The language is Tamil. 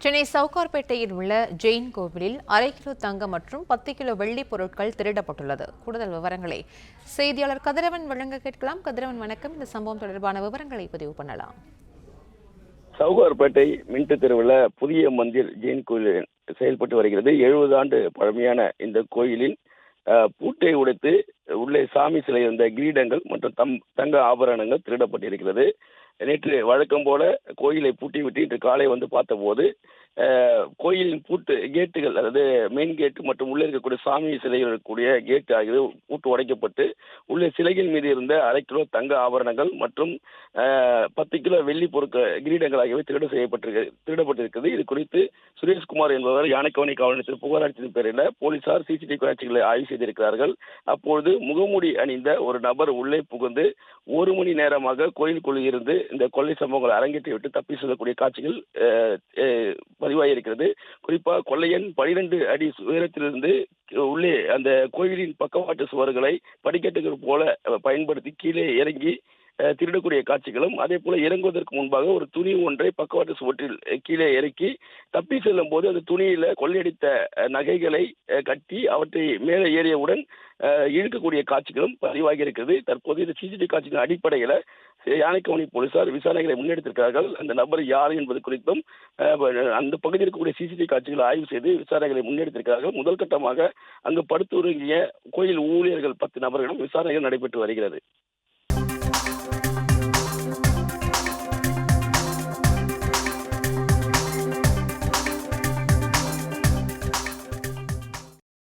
சென்னை சவுகார்பேட்டையில் உள்ள ஜெயின் கோவிலில் 1/2 கிலோ தங்கம் மற்றும் 10 கிலோ வெள்ளி பொருட்கள் திருடப்பட்டுள்ளது. கூடுதல் விவரங்களை செய்தியாளர் கதிரவன் வழங்க கேட்கலாம். கதிரவன் வணக்கம். இந்த சம்பவம் தொடர்பான விவரங்களை பதிவு பண்ணலாம். சவுகார்பேட்டை மின்ட்டு தெருவில் புதிய மந்திர் ஜெயின் கோயில் செயல்பட்டு வருகிறது. 70 ஆண்டு பழமையான இந்த கோயிலில் பூட்டை உடைத்து உள்ளே சாமி சிலை இருந்த கிரீடங்கள் மற்றும் தங்க ஆபரணங்கள் திருடப்பட்டிருக்கிறது. நேற்று வழக்கம் போல கோயிலை பூட்டிவிட்டு இன்று காலை வந்து பார்த்தபோது கோயிலின் பூட்டு கேட்டுகள், அதாவது மெயின் கேட்டு மற்றும் உள்ளே இருக்கக்கூடிய சாமி சிலைகள் இருக்கக்கூடிய கேட்டு ஆகியவை பூட்டு உடைக்கப்பட்டு உள்ளே சிலைகள் மீது இருந்த 1/2 கிலோ தங்க ஆபரணங்கள் மற்றும் 10 கிலோ வெள்ளி பொருட்கள் கிரீடங்கள் ஆகியவை திருடப்பட்டிருக்கிறது. இது குறித்து சுரேஷ்குமார் என்பவர் யானைக்கவனி காவல் நிலையத்தில் புகார் அளித்ததன் பேரில் போலீசார் சிசிடிவி காட்சிகளை ஆய்வு செய்திருக்கிறார்கள். அப்பொழுது முகமூடி அணிந்த ஒரு நபர் உள்ளே புகுந்து 1 மணி நேரமாக கோயிலுக்குள் இருந்து இந்த கொள்ளை சம்பவங்களை அரங்கேற்றி விட்டு தப்பி செல்லக்கூடிய காட்சிகள் பதிவாகியிருக்கிறது. குறிப்பாக கொள்ளையன் 12 அடி உயரத்திலிருந்து உள்ளே அந்த கோயிலின் பக்கவாட்டு சுவர்களை படிக்கட்டுகள் போல பயன்படுத்தி கீழே இறங்கி திருடக்கூடிய காட்சிகளும், அதே போல இறங்குவதற்கு முன்பாக ஒரு துணி ஒன்றை பக்கவாட்டு சுவற்றில் கீழே இறக்கி தப்பி செல்லும் போது அந்த துணியில கொள்ளையடித்த நகைகளை கட்டி அவற்றை மேலே ஏறியவுடன் இழுக்கக்கூடிய காட்சிகளும் பதிவாகி இருக்கிறது. தற்போது இந்த சிசிடிவி காட்சிகளின் அடிப்படையில் யானைக்கவனி போலீசார் விசாரணைகளை முன்னெடுத்திருக்கிறார்கள். அந்த நபர் யார் என்பது குறித்தும் அந்த பகுதியில் இருக்கக்கூடிய சிசிடிவி காட்சிகளை ஆய்வு செய்து விசாரணைகளை முன்னெடுத்திருக்கிறார்கள். முதல் கட்டமாக அங்கு படுத்துறங்கிய கோயில் ஊழியர்கள் 10 நபர்களிடம் விசாரணைகள் நடைபெற்று வருகிறது.